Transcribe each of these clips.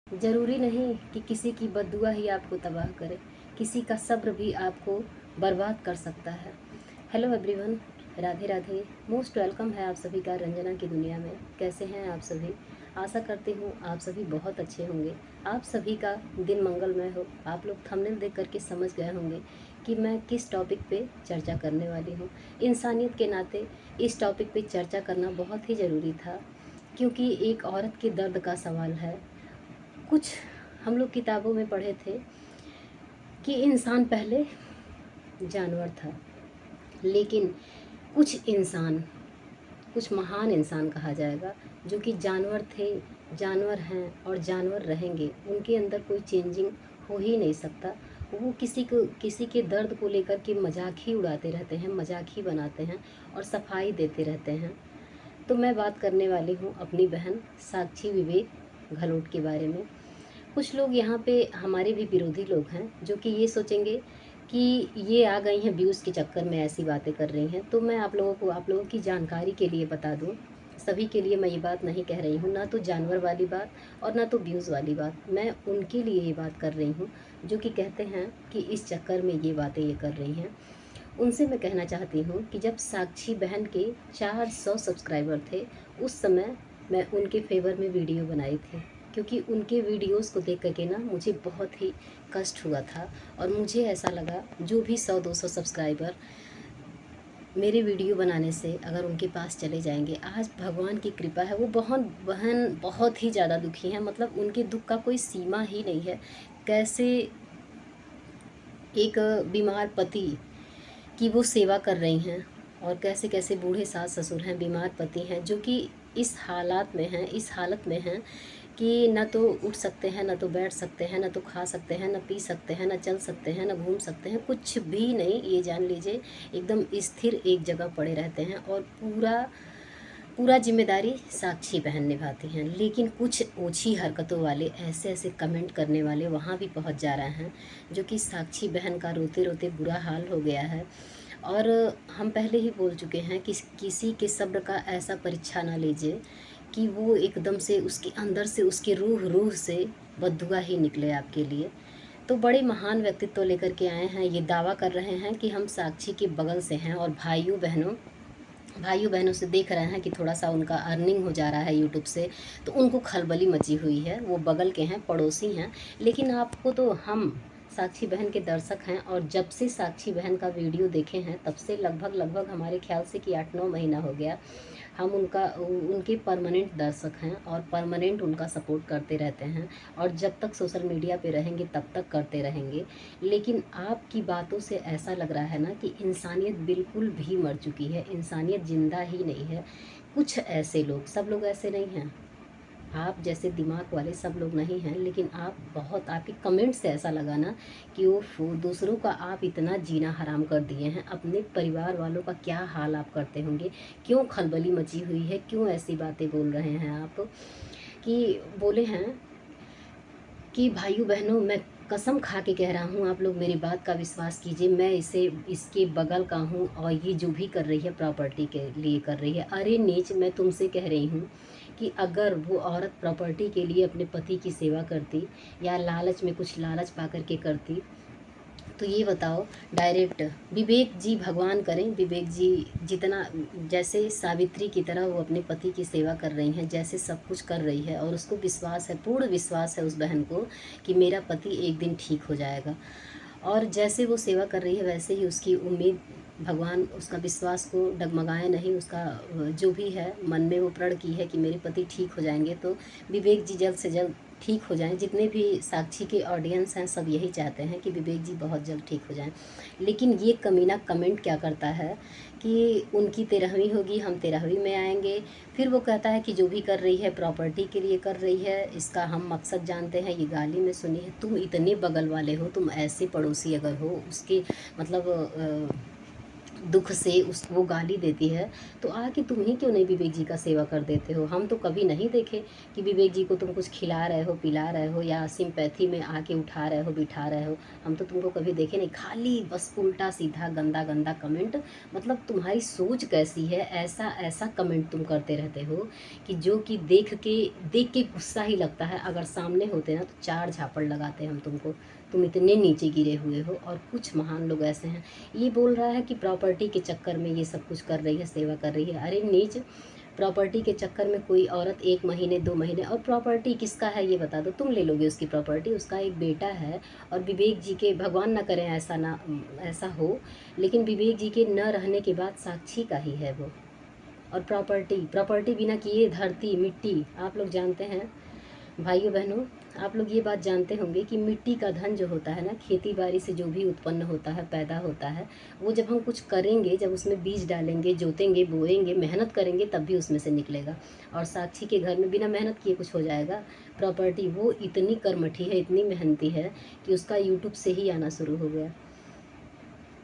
ज़रूरी नहीं कि किसी की बद्दुआ ही आपको तबाह करे, किसी का सब्र भी आपको बर्बाद कर सकता है। Hello everyone, Radhe Radhe. Most welcome है आप सभी का रंजना की दुनिया में। कैसे हैं आप सभी? आशा करती हूँ आप सभी बहुत अच्छे होंगे। आप सभी का दिन मंगलमय हो। आप लोग थंबनेल देख करके समझ गए होंगे कि मैं किस टॉपिक पे चर्चा करने वाली हूँ। इंसानियत के नाते इस टॉपिक पे चर्चा करना बहुत ही ज़रूरी था, क्योंकि एक औरत के दर्द का सवाल है। कुछ हम लोग किताबों में पढ़े थे कि इंसान पहले जानवर था, लेकिन कुछ इंसान, कुछ महान इंसान कहा जाएगा, जो कि जानवर थे, जानवर हैं और जानवर रहेंगे। उनके अंदर कोई चेंजिंग हो ही नहीं सकता। वो किसी के दर्द को लेकर के मजाक ही उड़ाते रहते हैं, मजाक ही बनाते हैं और सफाई देते रहते हैं। तो मैं बात करने वाली हूँ अपनी बहन साक्षी विवेक गहलोत के बारे में। कुछ लोग यहाँ पे हमारे भी विरोधी लोग हैं, जो कि ये सोचेंगे कि ये आ गई हैं व्यूज़ के चक्कर में ऐसी बातें कर रही हैं। तो मैं आप लोगों की जानकारी के लिए बता दूं, सभी के लिए मैं ये बात नहीं कह रही हूँ, ना तो जानवर वाली बात और ना तो व्यूज़ वाली बात। मैं उनके लिए ये बात कर रही हूँ जो कि कहते हैं कि इस चक्कर में ये बातें ये कर रही हैं। उनसे मैं कहना चाहती हूँ कि जब साक्षी बहन के 400 सब्सक्राइबर थे, उस समय मैं उनके फेवर में वीडियो बनाई थी, क्योंकि उनके वीडियोस को देख करके ना मुझे बहुत ही कष्ट हुआ था। और मुझे ऐसा लगा जो भी 100-200 सब्सक्राइबर मेरे वीडियो बनाने से अगर उनके पास चले जाएंगे, आज भगवान की कृपा है, वो बहन बहुत ही ज़्यादा दुखी हैं। मतलब उनके दुख का कोई सीमा ही नहीं है। कैसे एक बीमार पति की वो सेवा कर रही हैं, और कैसे कैसे बूढ़े सास ससुर हैं, बीमार पति हैं, जो कि इस हालात में हैं, इस हालत में हैं कि न तो उठ सकते हैं, न तो बैठ सकते हैं, न तो खा सकते हैं, न पी सकते हैं, न चल सकते हैं, न घूम सकते हैं, कुछ भी नहीं। ये जान लीजिए एकदम स्थिर एक जगह पड़े रहते हैं, और पूरा पूरा जिम्मेदारी साक्षी बहन निभाती हैं। लेकिन कुछ ओछी हरकतों वाले, ऐसे ऐसे कमेंट करने वाले वहाँ भी पहुँच जा रहे हैं, जो कि साक्षी बहन का रोते रोते बुरा हाल हो गया है। और हम पहले ही बोल चुके हैं कि किसी के सब्र का ऐसा परीक्षा ना लीजिए कि वो एकदम से उसके अंदर से, उसकी रूह से बद्दुआ ही निकले आपके लिए। तो बड़े महान व्यक्तित्व लेकर के आए हैं, ये दावा कर रहे हैं कि हम साक्षी के बगल से हैं, और भाइयों बहनों से देख रहे हैं कि थोड़ा सा उनका अर्निंग हो जा रहा है यूट्यूब से, तो उनको खलबली मची हुई है। वो बगल के हैं, पड़ोसी हैं। लेकिन आपको तो हम साक्षी बहन के दर्शक हैं, और जब से साक्षी बहन का वीडियो देखे हैं तब से लगभग हमारे ख्याल से कि 8-9 महीना हो गया, हम उनके परमानेंट दर्शक हैं और परमानेंट उनका सपोर्ट करते रहते हैं, और जब तक सोशल मीडिया पे रहेंगे तब तक करते रहेंगे। लेकिन आपकी बातों से ऐसा लग रहा है ना कि इंसानियत बिल्कुल भी मर चुकी है, इंसानियत ज़िंदा ही नहीं है। कुछ ऐसे लोग, सब लोग ऐसे नहीं हैं, आप जैसे दिमाग वाले सब लोग नहीं हैं, लेकिन आप बहुत, आपके कमेंट से ऐसा लगा ना कि वो दूसरों का आप इतना जीना हराम कर दिए हैं। अपने परिवार वालों का क्या हाल आप करते होंगे, क्यों खलबली मची हुई है, क्यों ऐसी बातें बोल रहे हैं आप। कि बोले हैं कि भाइयों बहनों, मैं कसम खा के कह रहा हूँ, आप लोग मेरी बात का विश्वास कीजिए, मैं इसके बगल का हूँ, और ये जो भी कर रही है प्रॉपर्टी के लिए कर रही है। अरे नीच, मैं तुमसे कह रही हूँ कि अगर वो औरत प्रॉपर्टी के लिए अपने पति की सेवा करती, या लालच में कुछ लालच पा करके करती, तो ये बताओ डायरेक्ट, विवेक जी भगवान करें, विवेक जी जितना, जैसे सावित्री की तरह वो अपने पति की सेवा कर रही हैं, जैसे सब कुछ कर रही है, और उसको विश्वास है, पूर्ण विश्वास है उस बहन को कि मेरा पति एक दिन ठीक हो जाएगा, और जैसे वो सेवा कर रही है वैसे ही उसकी उम्मीद, भगवान उसका विश्वास को डगमगाए नहीं। उसका जो भी है मन में वो प्रण की है कि मेरे पति ठीक हो जाएंगे, तो विवेक जी जल्द से जल्द ठीक हो जाएं। जितने भी साक्षी के ऑडियंस हैं सब यही चाहते हैं कि विवेक जी बहुत जल्द ठीक हो जाएं। लेकिन ये कमीना कमेंट क्या करता है कि उनकी 13वीं होगी, हम 13वीं में आएंगे। फिर वो कहता है कि जो भी कर रही है प्रॉपर्टी के लिए कर रही है, इसका हम मकसद जानते हैं। ये गाली में सुनी है। तुम इतने बगल वाले हो, तुम ऐसे पड़ोसी अगर हो उसके, मतलब दुख से उसको वो गाली देती है, तो आके तुम ही क्यों नहीं विवेक जी का सेवा कर देते हो। हम तो कभी नहीं देखे कि विवेक जी को तुम कुछ खिला रहे हो, पिला रहे हो, या सिंपैथी में आके उठा रहे हो, बिठा रहे हो। हम तो तुमको कभी देखे नहीं, खाली बस उल्टा सीधा गंदा गंदा कमेंट। मतलब तुम्हारी सोच कैसी है, ऐसा ऐसा कमेंट तुम करते रहते हो कि जो कि देख के गुस्सा ही लगता है। अगर सामने होते ना तो चार झापड़ लगाते हम तुमको। तुम इतने नीचे गिरे हुए हो। और कुछ महान लोग ऐसे हैं, ये बोल रहा है कि प्रॉपर्टी के चक्कर में ये सब कुछ कर रही है, सेवा कर रही है। अरे नीच, प्रॉपर्टी के चक्कर में कोई औरत 1 महीने 2 महीने, और प्रॉपर्टी किसका है ये बता दो, तुम ले लोगे उसकी प्रॉपर्टी। उसका एक बेटा है, और विवेक जी के, भगवान ना करें ऐसा हो, लेकिन विवेक जी के न रहने के बाद साक्षी का ही है वो। और प्रॉपर्टी बिना किए धरती मिट्टी, आप लोग जानते हैं भाइयों बहनों, आप लोग ये बात जानते होंगे कि मिट्टी का धन जो होता है ना, खेती बाड़ी से जो भी उत्पन्न होता है, पैदा होता है, वो जब हम कुछ करेंगे, जब उसमें बीज डालेंगे, जोतेंगे, बोएंगे, मेहनत करेंगे, तब भी उसमें से निकलेगा। और साक्षी के घर में बिना मेहनत किए कुछ हो जाएगा? प्रॉपर्टी वो इतनी कर्मठी है, इतनी मेहनती है कि उसका यूट्यूब से ही आना शुरू हो गया।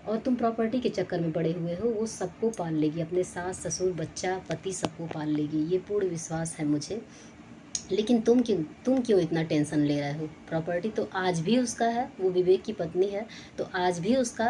और तुम प्रॉपर्टी के चक्कर में पड़े हुए हो। वो सबको पाल लेगी, अपने सास ससुर बच्चा पति सबको पाल लेगी, ये पूर्ण विश्वास है मुझे। लेकिन तुम क्यों इतना टेंशन ले रहे हो? प्रॉपर्टी तो आज भी उसका है, वो विवेक की पत्नी है, तो आज भी उसका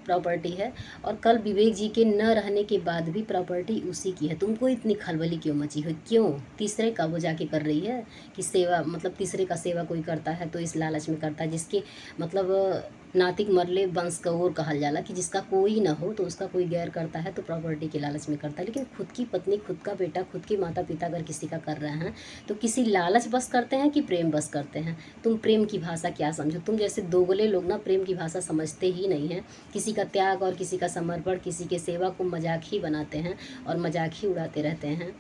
प्रॉपर्टी है। और कल विवेक जी के न रहने के बाद भी प्रॉपर्टी उसी की है। तुमको इतनी खलबली क्यों मची हो? क्यों तीसरे का वो जाके कर रही है कि सेवा, मतलब तीसरे का सेवा कोई करता है तो इस लालच में करता है, जिसके मतलब नातिक मरले वंश का और कहल जाला, कि जिसका कोई ना हो तो उसका कोई गैर करता है तो प्रॉपर्टी के लालच में करता है। लेकिन खुद की पत्नी, खुद का बेटा, खुद के माता पिता अगर किसी का कर रहे हैं तो किसी लालच बस करते हैं कि प्रेम बस करते हैं? तुम प्रेम की भाषा क्या समझो? तुम जैसे दोगले लोग ना प्रेम की भाषा समझते ही नहीं हैं। किसी का त्याग और किसी का समर्पण, किसी के सेवा को मजाक ही बनाते हैं और मजाक ही उड़ाते रहते हैं।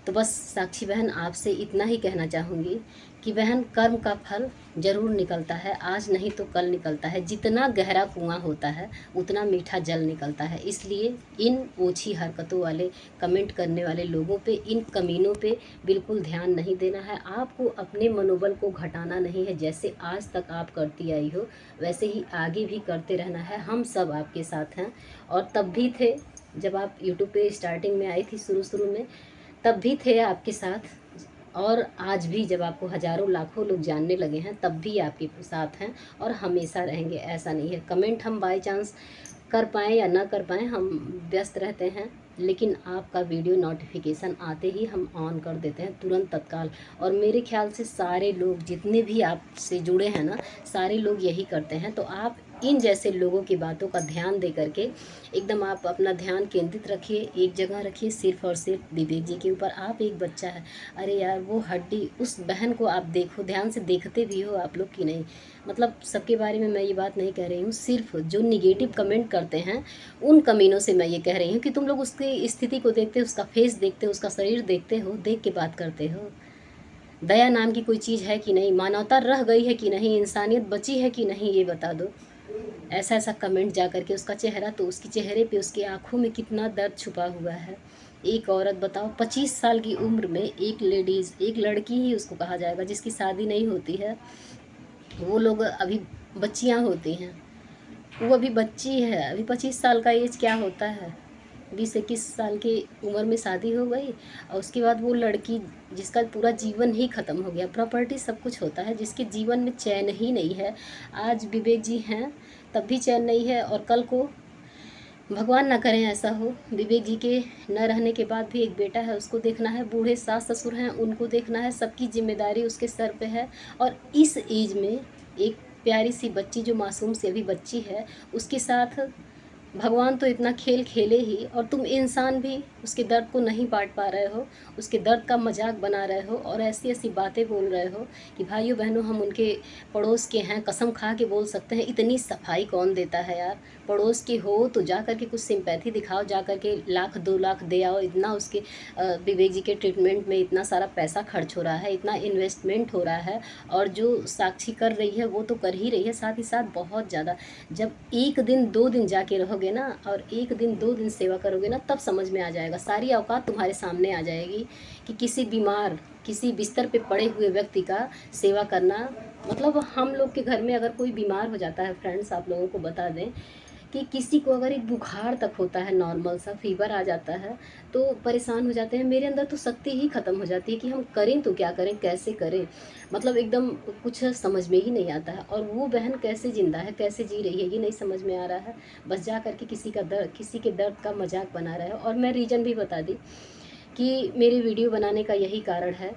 तो बस साक्षी बहन, आपसे इतना ही कहना चाहूँगी कि बहन, कर्म का फल ज़रूर निकलता है, आज नहीं तो कल निकलता है। जितना गहरा कुआं होता है उतना मीठा जल निकलता है। इसलिए इन ओछी हरकतों वाले, कमेंट करने वाले लोगों पे, इन कमीनों पे बिल्कुल ध्यान नहीं देना है। आपको अपने मनोबल को घटाना नहीं है। जैसे आज तक आप करती आई हो वैसे ही आगे भी करते रहना है। हम सब आपके साथ हैं, और तब भी थे जब आप यूट्यूब पे स्टार्टिंग में आई थी, शुरू में, तब भी थे आपके साथ। और आज भी जब आपको हज़ारों लाखों लोग जानने लगे हैं तब भी आपके साथ हैं, और हमेशा रहेंगे। ऐसा नहीं है कमेंट हम बाय चांस कर पाएँ या ना कर पाएँ, हम व्यस्त रहते हैं, लेकिन आपका वीडियो नोटिफिकेशन आते ही हम ऑन कर देते हैं तुरंत, तत्काल। और मेरे ख्याल से सारे लोग जितने भी आपसे जुड़े हैं ना, सारे लोग यही करते हैं। तो आप इन जैसे लोगों की बातों का ध्यान दे करके एकदम आप अपना ध्यान केंद्रित रखिए, एक जगह रखिए, सिर्फ और सिर्फ विवेक जी के ऊपर। आप एक बच्चा है, अरे यार वो हड्डी, उस बहन को आप देखो, ध्यान से देखते भी हो आप लोग कि नहीं? मतलब सबके बारे में मैं ये बात नहीं कह रही हूँ, सिर्फ जो निगेटिव कमेंट करते हैं उन कमीनों से मैं ये कह रही हूँ कि तुम लोग उसकी स्थिति को देखते हो, उसका फेस देखते हो, उसका शरीर देखते हो, देख के बात करते हो। दया नाम की कोई चीज़ है कि नहीं? मानवता रह गई है कि नहीं? इंसानियत बची है कि नहीं? ये बता दो। ऐसा ऐसा कमेंट जा करके, उसका चेहरा तो, उसके चेहरे पे, उसकी आंखों में कितना दर्द छुपा हुआ है। एक औरत बताओ, 25 साल की उम्र में एक लेडीज़, एक लड़की ही उसको कहा जाएगा जिसकी शादी नहीं होती है, वो लोग अभी बच्चियां होती हैं, वो अभी बच्ची है। अभी 25 साल का एज क्या होता है? 20-21 साल की उम्र में शादी हो गई, और उसके बाद वो लड़की जिसका पूरा जीवन ही ख़त्म हो गया। प्रॉपर्टी सब कुछ होता है, जिसके जीवन में चैन ही नहीं है। आज विवेक जी हैं तब भी चैन नहीं है, और कल को भगवान ना करें ऐसा हो, विवेक जी के न रहने के बाद भी एक बेटा है, उसको देखना है, बूढ़े सास ससुर हैं उनको देखना है, सबकी जिम्मेदारी उसके सर पे है। और इस एज में एक प्यारी सी बच्ची, जो मासूम सी अभी बच्ची है, उसके साथ भगवान तो इतना खेल खेले ही, और तुम इंसान भी उसके दर्द को नहीं बांट पा रहे हो, उसके दर्द का मजाक बना रहे हो, और ऐसी ऐसी बातें बोल रहे हो कि भाइयों बहनों, हम उनके पड़ोस के हैं, कसम खा के बोल सकते हैं। इतनी सफाई कौन देता है यार? पड़ोस के हो तो जा कर के कुछ सिंपैथी दिखाओ, जा कर के 1-2 लाख दे आओ। इतना उसके विवेक जी के ट्रीटमेंट में इतना सारा पैसा खर्च हो रहा है, इतना इन्वेस्टमेंट हो रहा है, और जो साक्षी कर रही है वो तो कर ही रही है, साथ ही साथ बहुत ज़्यादा। जब 1 दिन 2 दिन जाके रहोगे ना, और 1 दिन 2 दिन सेवा करोगे ना, तब समझ में आ जाएगा, सारी औकात तुम्हारे सामने आ जाएगी कि किसी बीमार, किसी बिस्तर पे पड़े हुए व्यक्ति का सेवा करना। मतलब हम लोग के घर में अगर कोई बीमार हो जाता है, फ्रेंड्स आप लोगों को बता दें कि कि किसी को अगर एक बुखार तक होता है, नॉर्मल सा फीवर आ जाता है तो परेशान हो जाते हैं। मेरे अंदर तो शक्ति ही ख़त्म हो जाती है कि हम करें तो क्या करें, कैसे करें, मतलब एकदम कुछ समझ में ही नहीं आता है। और वो बहन कैसे ज़िंदा है, कैसे जी रही है, ये नहीं समझ में आ रहा है। बस जा कर के किसी के दर्द का मजाक बना रहा है। और मैं रीज़न भी बता दी कि मेरे वीडियो बनाने का यही कारण है।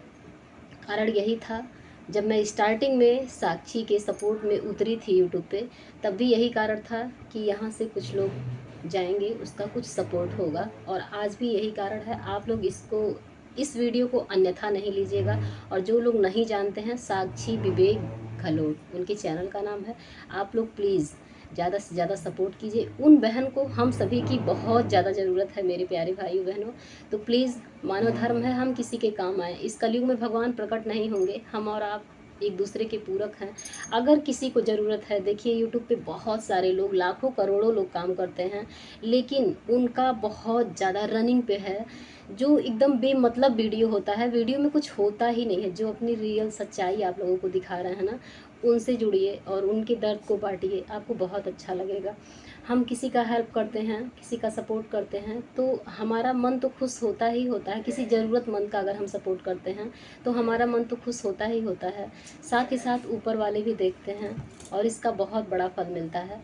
कारण यही था, जब मैं स्टार्टिंग में साक्षी के सपोर्ट में उतरी थी यूट्यूब पे, तब भी यही कारण था कि यहाँ से कुछ लोग जाएंगे, उसका कुछ सपोर्ट होगा। और आज भी यही कारण है। आप लोग इस वीडियो को अन्यथा नहीं लीजिएगा। और जो लोग नहीं जानते हैं, साक्षी विवेक गहलोत उनके चैनल का नाम है, आप लोग प्लीज़ ज़्यादा से ज़्यादा सपोर्ट कीजिए। उन बहन को हम सभी की बहुत ज़्यादा ज़रूरत है, मेरे प्यारे भाइयों बहनों। तो प्लीज़, मानव धर्म है हम किसी के काम आए। इस कलयुग में भगवान प्रकट नहीं होंगे, हम और आप एक दूसरे के पूरक हैं। अगर किसी को ज़रूरत है, देखिए यूट्यूब पे बहुत सारे लोग, लाखों करोड़ों लोग काम करते हैं, लेकिन उनका बहुत ज़्यादा रनिंग पे है, जो एकदम बेमतलब वीडियो होता है, वीडियो में कुछ होता ही नहीं है। जो अपनी रियल सच्चाई आप लोगों को दिखा रहे हैं ना, उनसे जुड़िए और उनके दर्द को बांटिए, आपको बहुत अच्छा लगेगा। हम किसी का हेल्प करते हैं, किसी का सपोर्ट करते हैं तो हमारा मन तो खुश होता ही होता है। किसी ज़रूरतमंद का अगर हम सपोर्ट करते हैं तो हमारा मन तो खुश होता ही होता है। साथ ही साथ ऊपर वाले भी देखते हैं और इसका बहुत बड़ा फल मिलता है।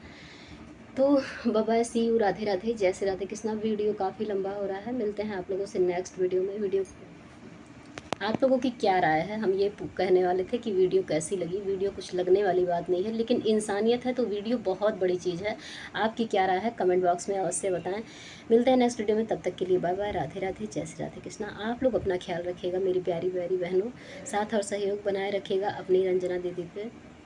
तो bye bye, see you, Radhe Radhe, जय श्री राधे कृष्णा। वीडियो काफ़ी लंबा हो रहा है, मिलते हैं आप लोगों से नेक्स्ट वीडियो में। आप लोगों की क्या राय है, हम ये कहने वाले थे कि वीडियो कैसी लगी। वीडियो कुछ लगने वाली बात नहीं है, लेकिन इंसानियत है तो वीडियो बहुत बड़ी चीज़ है। आपकी क्या राय है, कमेंट बॉक्स में अवश्य बताएं। मिलते हैं नेक्स्ट वीडियो में, तब तक के लिए बाय बाय, राधे राधे, जय श्री राधे कृष्णा। आप लोग अपना ख्याल रखिएगा मेरी प्यारी प्यारी बहनों, साथ और सहयोग बनाए रखिएगा अपनी रंजना दीदी पे।